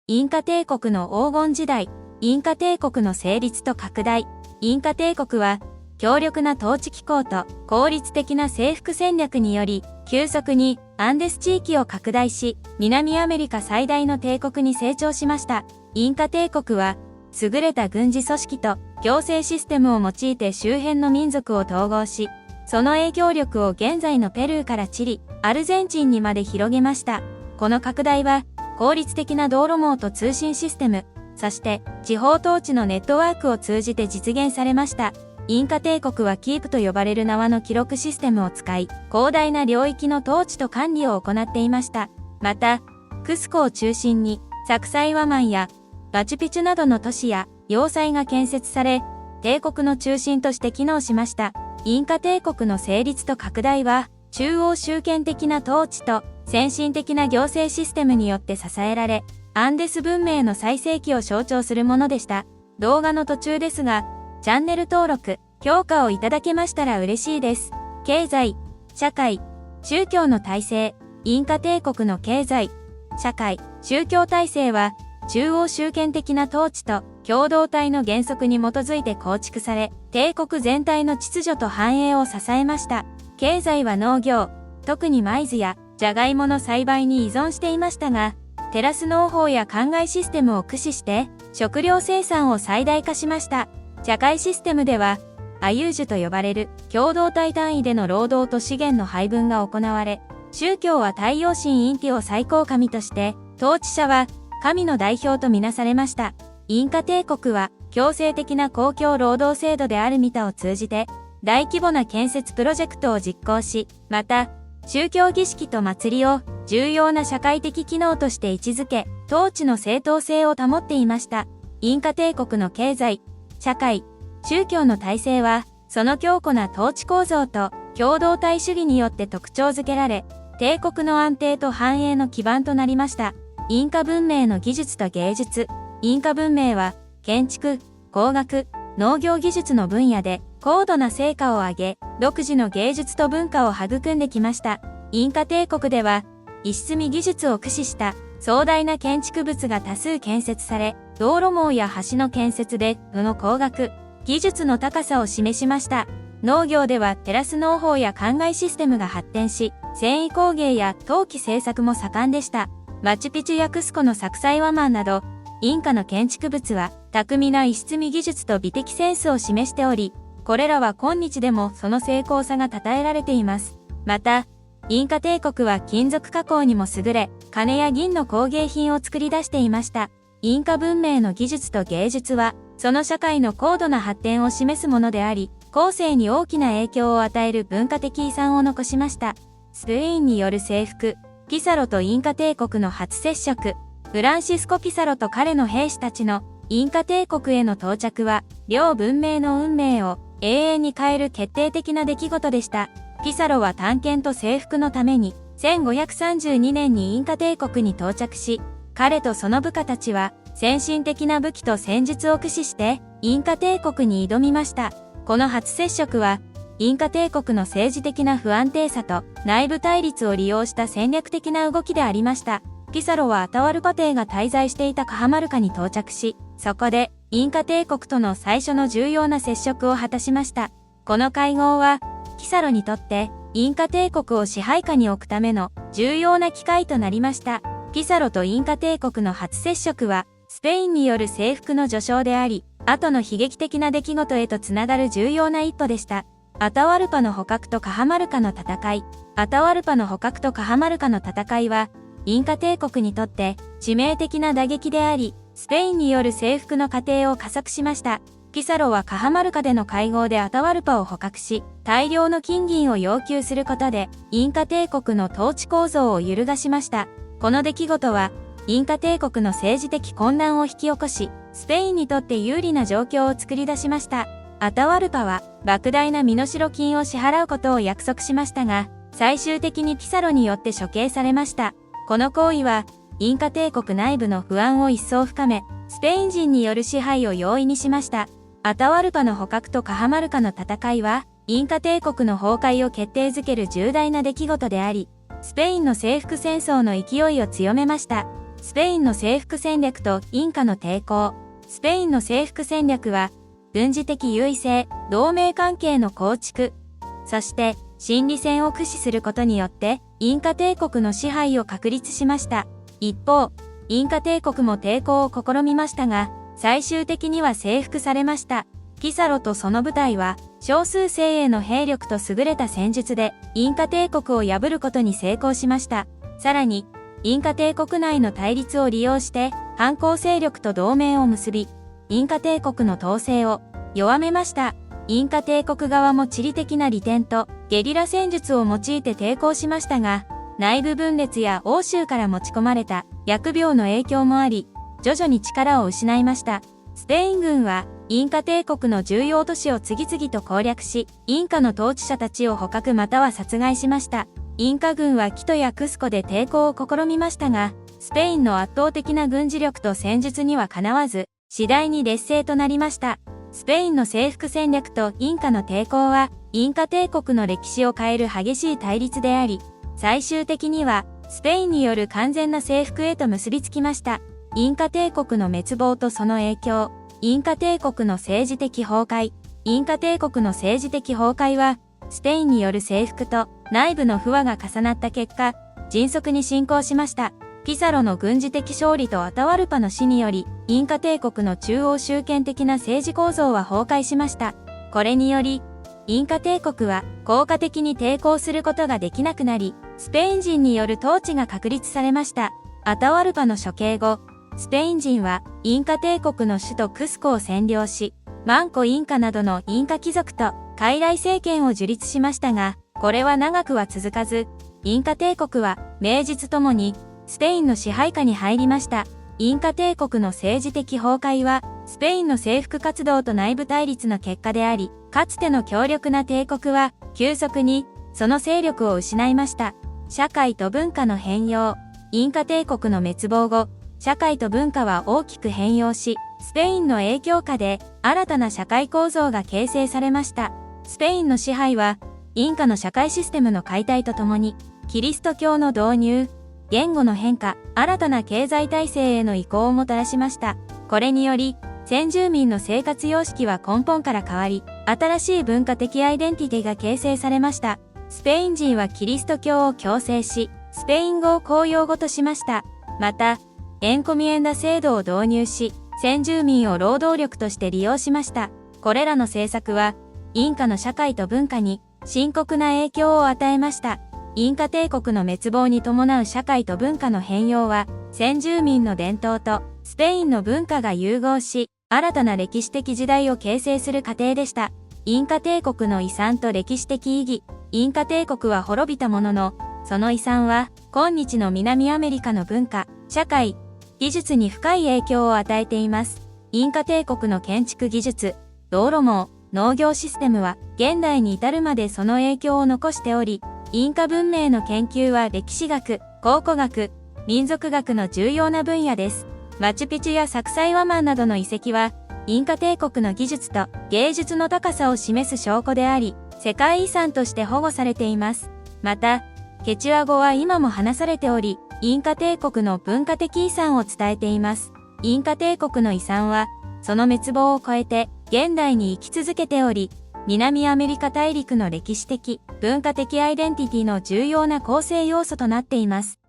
インカ帝国の黄金時代、インカ帝国の成立と拡大。インカ帝国は、強力な統治機構と効率的な征服戦略により、急速にアンデス地域を拡大し、南アメリカ最大の帝国に成長しました。インカ帝国は、優れた軍事組織と行政システムを用いて周辺の民族を統合し、その影響力を現在のペルーからチリ、アルゼンチンにまで広げました。この拡大は、効率的な道路網と通信システム、そして地方統治のネットワークを通じて実現されました。インカ帝国はキープと呼ばれる縄の記録システムを使い、広大な領域の統治と管理を行っていました。また、クスコを中心に、サクサイワマンやマチュピチュなどの都市や要塞が建設され、帝国の中心として機能しました。インカ帝国の成立と拡大は、中央集権的な統治と先進的な行政システムによって支えられ、アンデス文明の最盛期を象徴するものでした。動画の途中ですが、チャンネル登録、評価をいただけましたら嬉しいです。経済、社会、宗教の体制。インカ帝国の経済、社会、宗教体制は、中央集権的な統治と共同体の原則に基づいて構築され、帝国全体の秩序と繁栄を支えました。経済は農業、特にマイズやジャガイモの栽培に依存していましたが、テラス農法や灌漑システムを駆使して食料生産を最大化しました。社会システムでは、アユージュと呼ばれる共同体単位での労働と資源の配分が行われ、宗教は太陽神インティを最高神として、統治者は神の代表とみなされました。インカ帝国は強制的な公共労働制度であるミタを通じて、大規模な建設プロジェクトを実行し、また、宗教儀式と祭りを重要な社会的機能として位置づけ、統治の正当性を保っていました。インカ帝国の経済、社会、宗教の体制は、その強固な統治構造と共同体主義によって特徴づけられ、帝国の安定と繁栄の基盤となりました。インカ文明の技術と芸術。インカ文明は、建築、工学、農業技術の分野で高度な成果を上げ、独自の芸術と文化を育んできました。インカ帝国では、石積み技術を駆使した壮大な建築物が多数建設され、道路網や橋の建設でその工学、技術の高さを示しました。農業ではテラス農法や灌漑システムが発展し、繊維工芸や陶器製作も盛んでした。マチュピチュやクスコのサクサイワマンなど、インカの建築物は巧みな石積み技術と美的センスを示しており、これらは今日でもその精巧さが称えられています。また、インカ帝国は金属加工にも優れ、金や銀の工芸品を作り出していました。インカ文明の技術と芸術は、その社会の高度な発展を示すものであり、後世に大きな影響を与える文化的遺産を残しました。スペインによる征服、ピサロとインカ帝国の初接触、フランシスコ・ピサロと彼の兵士たちのインカ帝国への到着は、両文明の運命を永遠に変える決定的な出来事でした。ピサロは探検と征服のために、1532年にインカ帝国に到着し、彼とその部下たちは、先進的な武器と戦術を駆使して、インカ帝国に挑みました。この初接触は、インカ帝国の政治的な不安定さと内部対立を利用した戦略的な動きでありました。ピサロはアタワルパ帝が滞在していたカハマルカに到着し、そこでインカ帝国との最初の重要な接触を果たしました。この会合は、ピサロにとってインカ帝国を支配下に置くための重要な機会となりました。ピサロとインカ帝国の初接触は、スペインによる征服の序章であり、後の悲劇的な出来事へとつながる重要な一歩でした。アタワルパの捕獲とカハマルカの戦い。アタワルパの捕獲とカハマルカの戦いは、インカ帝国にとって致命的な打撃であり、スペインによる征服の過程を加速しました。ピサロはカハマルカでの会合でアタワルパを捕獲し、大量の金銀を要求することで、インカ帝国の統治構造を揺るがしました。この出来事は、インカ帝国の政治的混乱を引き起こし、スペインにとって有利な状況を作り出しました。アタワルパは、莫大な身代金を支払うことを約束しましたが、最終的にピサロによって処刑されました。この行為は、インカ帝国内部の不安を一層深め、スペイン人による支配を容易にしました。アタワルパの捕獲とカハマルカの戦いは、インカ帝国の崩壊を決定づける重大な出来事であり、スペインの征服戦争の勢いを強めました。スペインの征服戦略とインカの抵抗。スペインの征服戦略は、軍事的優位性、同盟関係の構築、そして心理戦を駆使することによって、インカ帝国の支配を確立しました。一方、インカ帝国も抵抗を試みましたが、最終的には征服されました。ピサロとその部隊は、少数精鋭の兵力と優れた戦術で、インカ帝国を破ることに成功しました。さらに、インカ帝国内の対立を利用して、反抗勢力と同盟を結び、インカ帝国の統制を弱めました。インカ帝国側も地理的な利点とゲリラ戦術を用いて抵抗しましたが、内部分裂や欧州から持ち込まれた疫病の影響もあり、徐々に力を失いました。スペイン軍はインカ帝国の重要都市を次々と攻略し、インカの統治者たちを捕獲または殺害しました。インカ軍はキトやクスコで抵抗を試みましたが、スペインの圧倒的な軍事力と戦術にはかなわず、次第に劣勢となりました。スペインの征服戦略とインカの抵抗は、インカ帝国の歴史を変える激しい対立であり、最終的には、スペインによる完全な征服へと結びつきました。インカ帝国の滅亡とその影響、インカ帝国の政治的崩壊。インカ帝国の政治的崩壊は、スペインによる征服と内部の不和が重なった結果、迅速に進行しました。ピサロの軍事的勝利とアタワルパの死により、インカ帝国の中央集権的な政治構造は崩壊しました。これにより、インカ帝国は効果的に抵抗することができなくなり、スペイン人による統治が確立されました。アタワルパの処刑後、スペイン人はインカ帝国の首都クスコを占領し、マンコインカなどのインカ貴族と傀儡政権を樹立しましたが、これは長くは続かず、インカ帝国は名実ともにスペインの支配下に入りました。インカ帝国の政治的崩壊は、スペインの征服活動と内部対立の結果であり、かつての強力な帝国は、急速にその勢力を失いました。社会と文化の変容。インカ帝国の滅亡後、社会と文化は大きく変容し、スペインの影響下で新たな社会構造が形成されました。スペインの支配は、インカの社会システムの解体とともに、キリスト教の導入、言語の変化、新たな経済体制への移行をもたらしました。これにより、先住民の生活様式は根本から変わり、新しい文化的アイデンティティが形成されました。スペイン人はキリスト教を強制し、スペイン語を公用語としました。また、エンコミエンダ制度を導入し、先住民を労働力として利用しました。これらの政策は、インカの社会と文化に深刻な影響を与えました。インカ帝国の滅亡に伴う社会と文化の変容は、先住民の伝統とスペインの文化が融合し、新たな歴史的時代を形成する過程でした。インカ帝国の遺産と歴史的意義。インカ帝国は滅びたものの、その遺産は、今日の南アメリカの文化、社会、技術に深い影響を与えています。インカ帝国の建築技術、道路網、農業システムは、現代に至るまでその影響を残しており、インカ文明の研究は歴史学、考古学、民族学の重要な分野です。マチュピチュやサクサイワマンなどの遺跡は、インカ帝国の技術と芸術の高さを示す証拠であり、世界遺産として保護されています。また、ケチュア語は今も話されており、インカ帝国の文化的遺産を伝えています。インカ帝国の遺産は、その滅亡を超えて、現代に生き続けており、南アメリカ大陸の歴史的、文化的アイデンティティの重要な構成要素となっています。